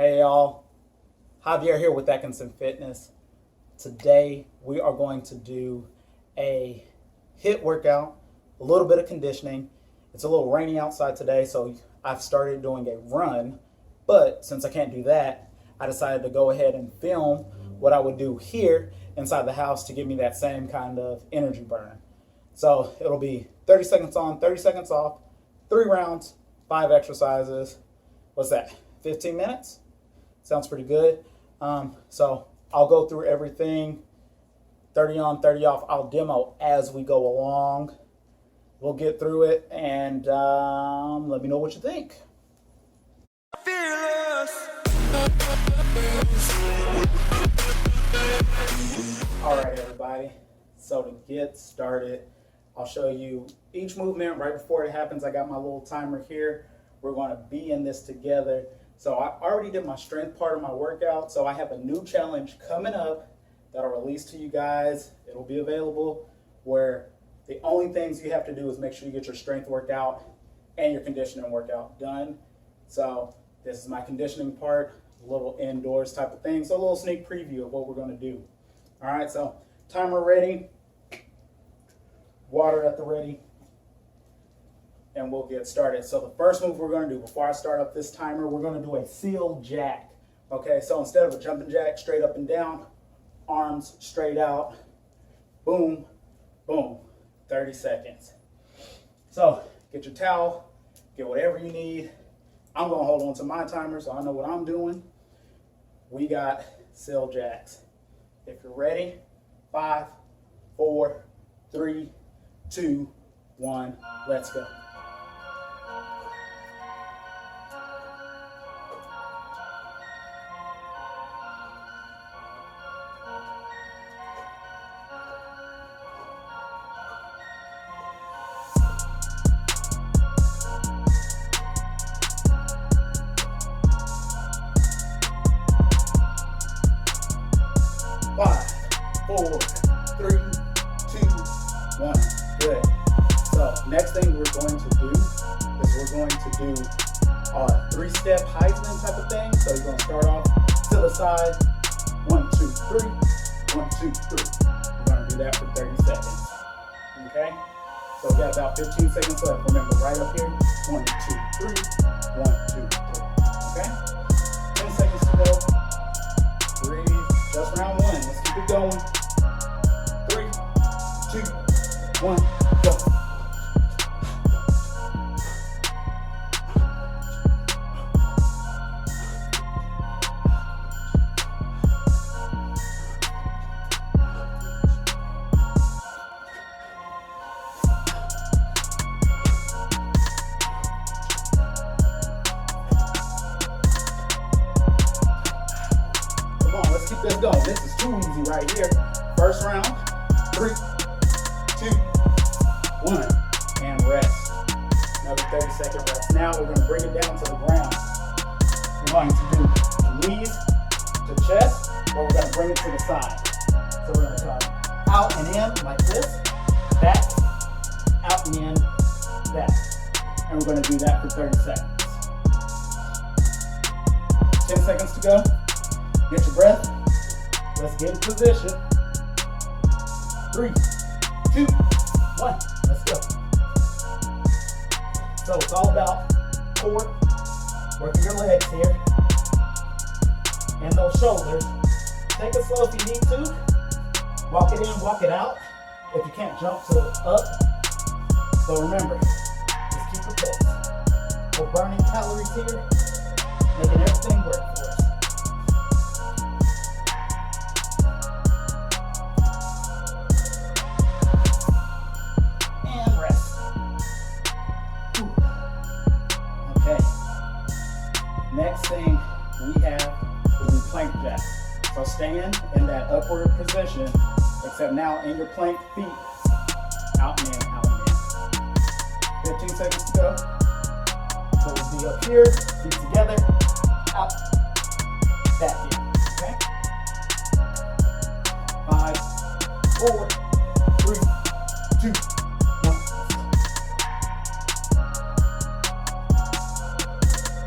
Hey y'all, Javier here with Atkinson Fitness. Today we are going to do a HIIT workout, a little bit of conditioning. It's a little rainy outside today, so I've started doing a run, but since I can't do that, I decided to go ahead and film what I would do here inside the house to give me that same kind of energy burn. So it'll be 30 seconds on, 30 seconds off, 3 rounds, 5 exercises. What's that, 15 minutes? Sounds pretty good. So I'll go through everything, 30 on, 30 off. I'll demo as we go along. We'll get through it and let me know what you think. All right, everybody. So to get started, I'll show you each movement right before it happens. I got my little timer here. We're going to be in this together. So I already did my strength part of my workout. So I have a new challenge coming up that I'll release to you guys. It'll be available where the only things you have to do is make sure you get your strength workout and your conditioning workout done. So this is my conditioning part, a little indoors type of thing. So a little sneak preview of what we're going to do. All right, so timer ready, water at the ready, and we'll get started. So the first move we're going to do before I start up this timer, we're going to do a seal jack. Okay, so instead of a jumping jack straight up and down, arms straight out, boom, boom, 30 seconds. So get your towel, get whatever you need. I'm going to hold on to my timer so I know what I'm doing. We got seal jacks. If you're ready, 5, 4, 3, 2, 1, let's go. Five, 4, 3, 2, 1. Good. So next thing we're going to do is we're going to do a 3-step Heisman type of thing. So you're going to start off to the side. 1, 2, 3. 1, 2, 3. We're going to do that for 30 seconds. Okay? So we got about 15 seconds left. Remember, right up here. 1, 2, 3. 1, 2, 3. Okay? 10 seconds to go. Breathe. Just round 1. Let's keep it going. 3, 2, 1, go. Come on, let's keep this going. This is too easy right here. First round. 3, 2, 1, and rest. Another 30-second rest. Now we're going to bring it down to the ground. We're going to do knees to chest, or we're going to bring it to the side. So we're going to come out and in like this, back, out and in, back. And we're going to do that for 30 seconds. 10 seconds to go. Get your breath. Let's get in position. 3, 2, 1, let's go. So it's all about core, working your legs here, and those shoulders. Take it slow if you need to. Walk it in, walk it out. If you can't jump to up. So remember, just keep your pace. We're burning calories here, making everything work for us. Next thing we have is the plank jack. So stand in that upward position, except now in your plank feet, out and in, out and in. 15 seconds to go. So we'll be up here, feet together, out, back in, okay? 5, 4, 3, 2, 1.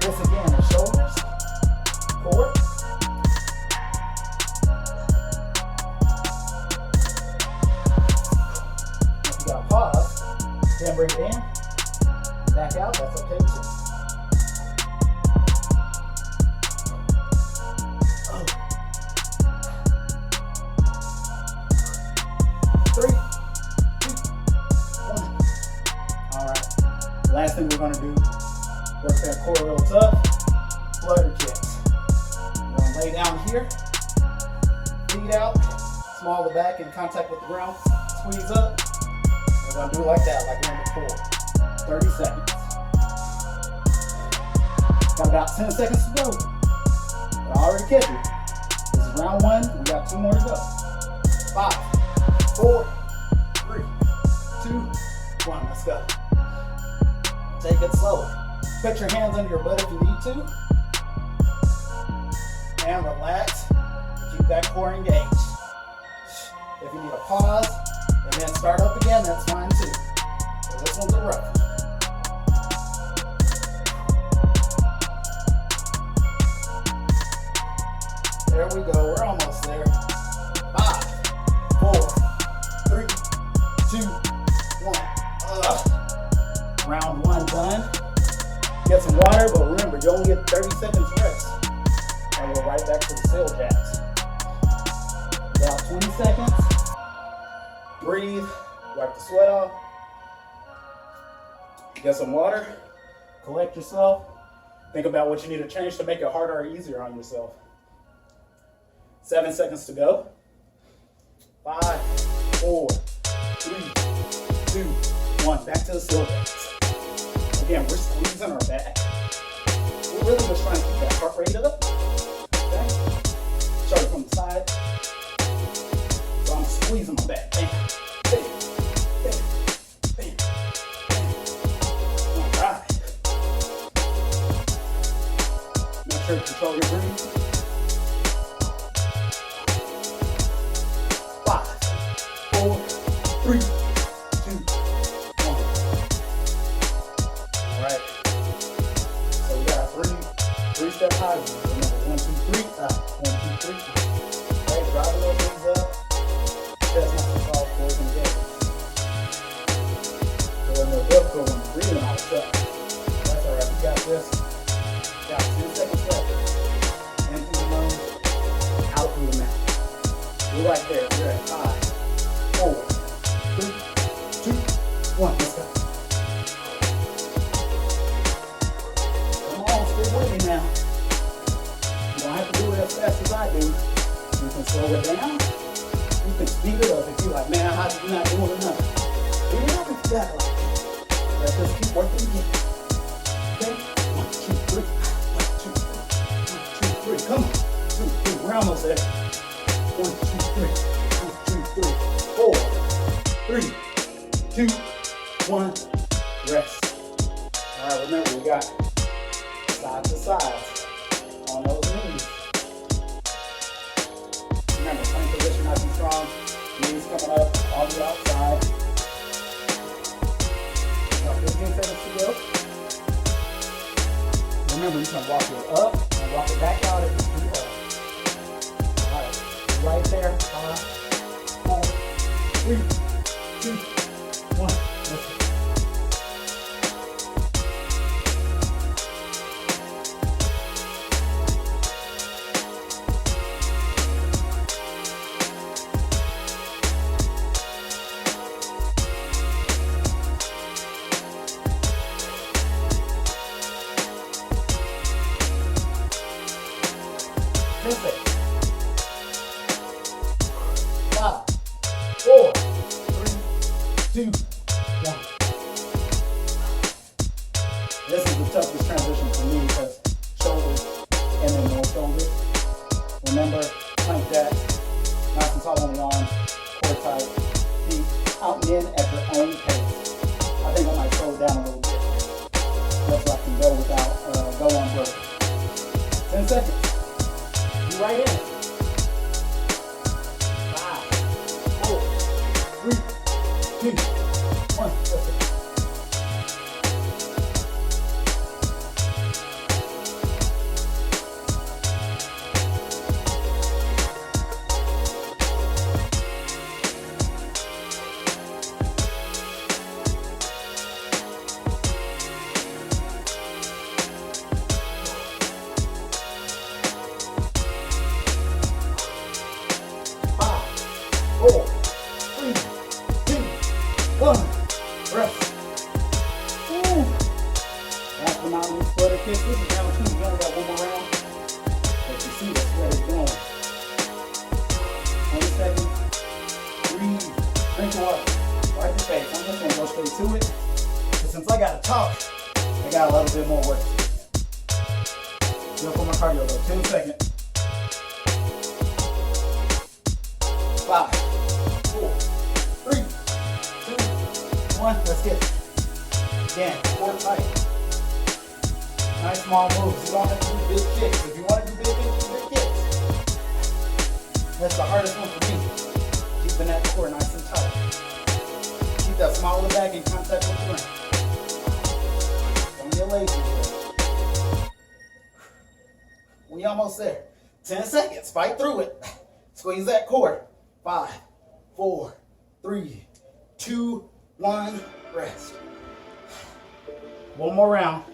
This again is shoulders, core, 2. Oh. 3, 2, 1. All right. Last thing we're gonna do, work that core real tough. Flutter kicks. We're gonna lay down here, feet out, small the back in contact with the ground, squeeze up. We're gonna do it like that, like we're in the pool. 30 seconds. Got about 10 seconds to go. But I already catch you. This is round 1. We got 2 more to go. 5, 4, 3, 2, 1. Let's go. Take it slow. Put your hands under your butt if you need to. And relax. Keep that core engaged. If you need a pause and then start up again, that's fine too. So this one's a rough. There we go. We're almost there. 5, 4, 3, 2, 1. Round 1 done. Get some water, but remember, you only get 30 seconds rest. And we're right back to the sail jabs. About 20 seconds. Breathe. Wipe the sweat off. Get some water. Collect yourself. Think about what you need to change to make it harder or easier on yourself. 7 seconds to go. 5, 4, 3, 2, 1. Back to the sail jabs. Again, we're squeezing our back. We're really just trying to keep that heart rate up. Okay? Start from the side. So I'm squeezing my back. Bam, bam, bam, bam, bam. All right. Make sure to control your breathing. 5, 4, 3, 2, 1. All right. So we got 3-step highs. Remember, 1, 2, 3. 1, 2, 3. Okay, drive a little things up. Chest muscles all forward and together. Go in the book, go in the breathing all stuff. That's all right. We got this. Got 10 seconds left. In through the nose, out through the mouth. We're right there. We're at 5, 4, 3, 2, 1. Let's go. Come on, stick with me now. You don't have to do it as fast as I do. You can slow it down. You can speed it up if you're like, man, how you not doing enough? Speed it up if you got like that. Let's just keep working again. Okay? 1, 2, 3. 1, 2, 3. 1, 2, 3. Come on. 2, 3. We're almost there. 1, 2, 3. 1, 2, 3. 4, 3, 2, 1. Rest. All right, remember, we got side to sides on those knees. Remember, plank position nice and strong. Knees coming up on the outside. About 15 seconds to go. Remember, you can walk it up and walk it back out if you do that. All right, right there. 5, 4, 3, 2, 1. Let's go. 10 seconds. 5, 4, 3, 2, 1. This is the toughest transition for me because shoulders and then more shoulders. Remember, plank jacks, nice and tall on the arms, core tight, feet out and in at your own pace. I think I might slow it down a little bit just so I can go without go unbroken. 10 seconds. You right in. 5, 4, 3, 2, 1. That's it. Two splitter kicks. This is round 2. You only got one more round. But you see the sweat is going. 20 seconds. Breathe. Drink your water. Wipe your face. I'm just gonna go straight to it. But since I gotta talk, I got a little bit more work to do. Go for my cardio though. 10 seconds. 5, 4, 3, 2, 1. Let's get it. Again, core tight. Nice small moves. You don't have to do big kicks. If you want to do big kicks. That's the hardest one for me. Keeping that core nice and tight. Keep that small of the back in contact with the ground. Don't get lazy. We almost there. 10 seconds. Fight through it. Squeeze that core. 5, 4, 3, 2, 1. Rest. One more round.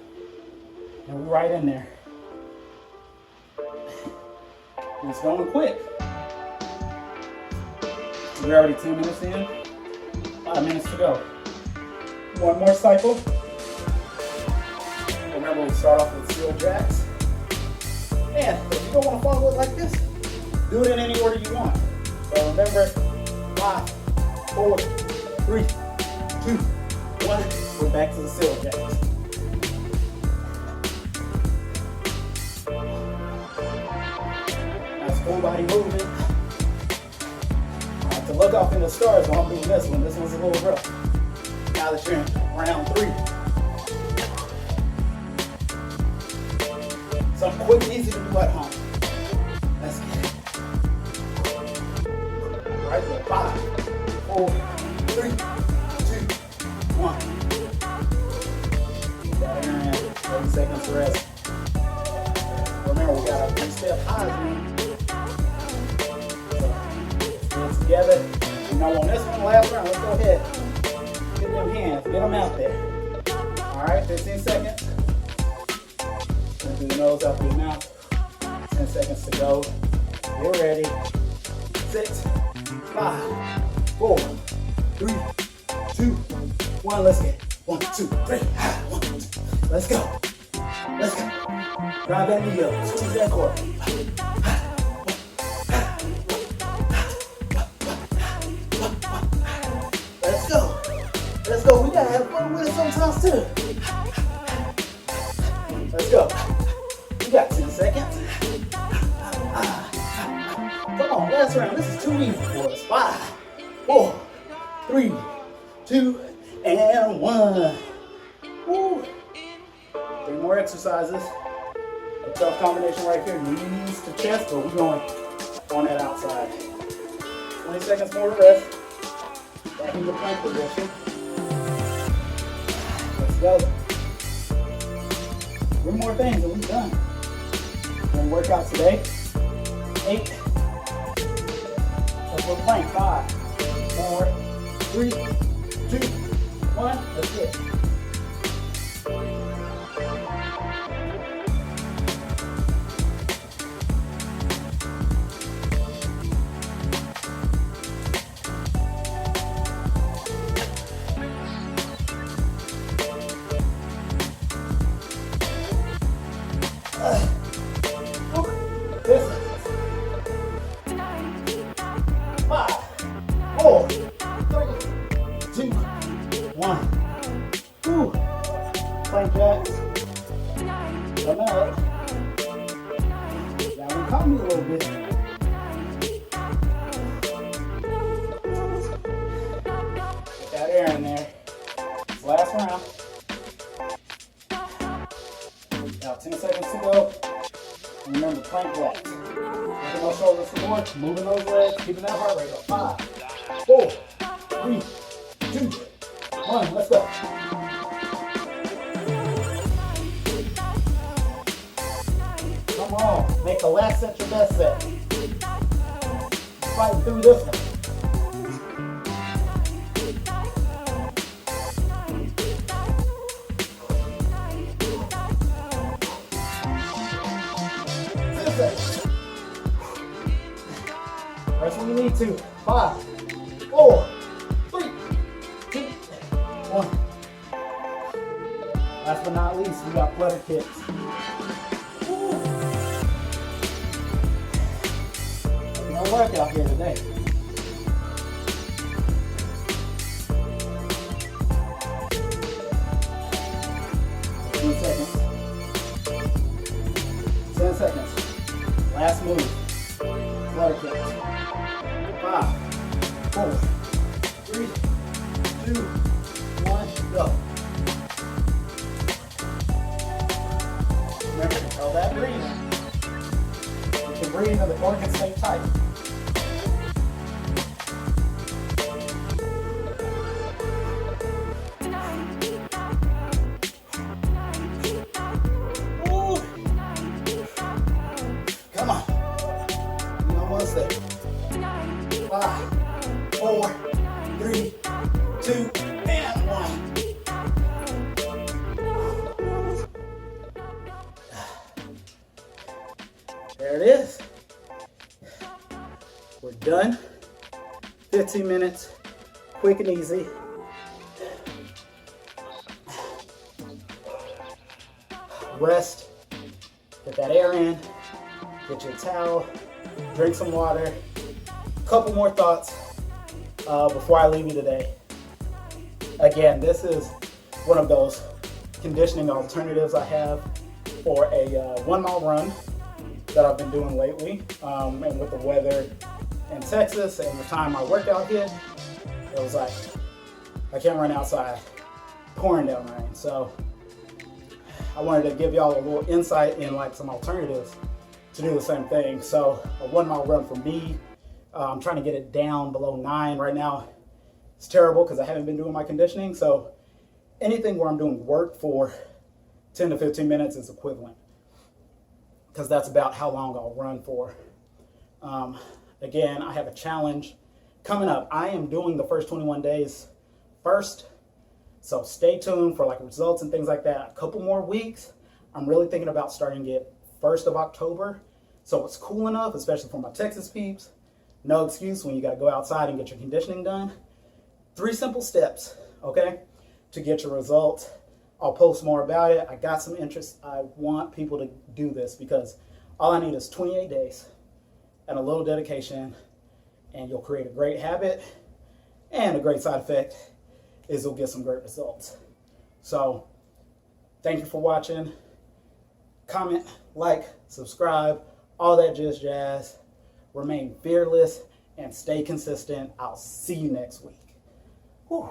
And we're right in there. It's going quick. We're already 10 minutes in. 5 minutes to go. One more cycle. Remember, we start off with steel jacks. And if you don't want to follow it like this, do it in any order you want. So remember, 5, 4, 3, 2, 1. We're back to the steel jacks. Nice full body movement. I have to look off in the stars while I'm doing this one. This one's a little rough. Now that you're in round 3. Something quick and easy to do at home. Let's get it. Right there. 5, 4, 3, 2, 1. Got in 30 seconds to rest. Remember, we got our 3-step highs, man. So, get together. You know, on this one, last round, let's go ahead. Get them hands. Get them out there. All right, 15 seconds. Through the nose, out through the mouth. 10 seconds to go. Get ready. 6, 5, 4, 3, 2, 1. Let's get it. 1, 2, 3. 1, 2. Let's go. Let's go. Drive that knee up. Squeeze that core. Let's go. Let's go. We gotta have fun with it sometimes too. Let's go. We got 10 seconds. Come on, last round. This is too easy for us. 5, 4, 3, 2, and 1. Woo. 3 more exercises. A tough combination right here. Knees to chest, but we're going on that outside. 20 seconds more to rest. Back into plank position. Let's go. 3 more things and we're done. We're going to work out today. 8. Let's go plank. 5, 4, 3, 2, 1. Let's get it. Plank jacks. Come out. That one caught me a little bit. Get that air in there. Last round. Now 10 seconds to go. And remember, plank jacks. Moving those shoulders forward, moving those legs, keeping that heart rate up. 5, 4, 3, 2, 1. Let's go. Come on, make the last set your best set. Fighting through this one. Rest when you need to. 5, 4, 3, 2, 1. Last but not least, we got flutter kicks. No workout here today. Seconds. 10 seconds. Last move. Flutter kicks. 5, 4, 3, 2, 1, go. Remember to control that breathing. You can breathe and the organs stay tight. Come on. You almost there. 5, 4, 3, 2, and 1. There it is. We're done. 15 minutes, quick and easy. Rest, get that air in, get your towel, drink some water. A couple more thoughts before I leave you today. Again, this is one of those conditioning alternatives I have for a 1 mile run that I've been doing lately. And with the weather in Texas and the time my workout hit, it was like, I can't run outside, pouring down rain. So I wanted to give y'all a little insight in like some alternatives to do the same thing. So a 1 mile run for me, I'm trying to get it down below 9 right now. It's terrible because I haven't been doing my conditioning. So anything where I'm doing work for 10 to 15 minutes is equivalent, because that's about how long I'll run for. Again, I have a challenge coming up. I am doing the first 21 days first. So stay tuned for like results and things like that. A couple more weeks. I'm really thinking about starting it 1st of October. So it's cool enough, especially for my Texas peeps. No excuse when you got to go outside and get your conditioning done. 3 simple steps, okay, to get your results. I'll post more about it. I got some interest. I want people to do this because all I need is 28 days and a little dedication, and you'll create a great habit. And a great side effect is you'll get some great results. So thank you for watching. Comment, like, subscribe, all that jazz. Remain fearless and stay consistent. I'll see you next week. Whew.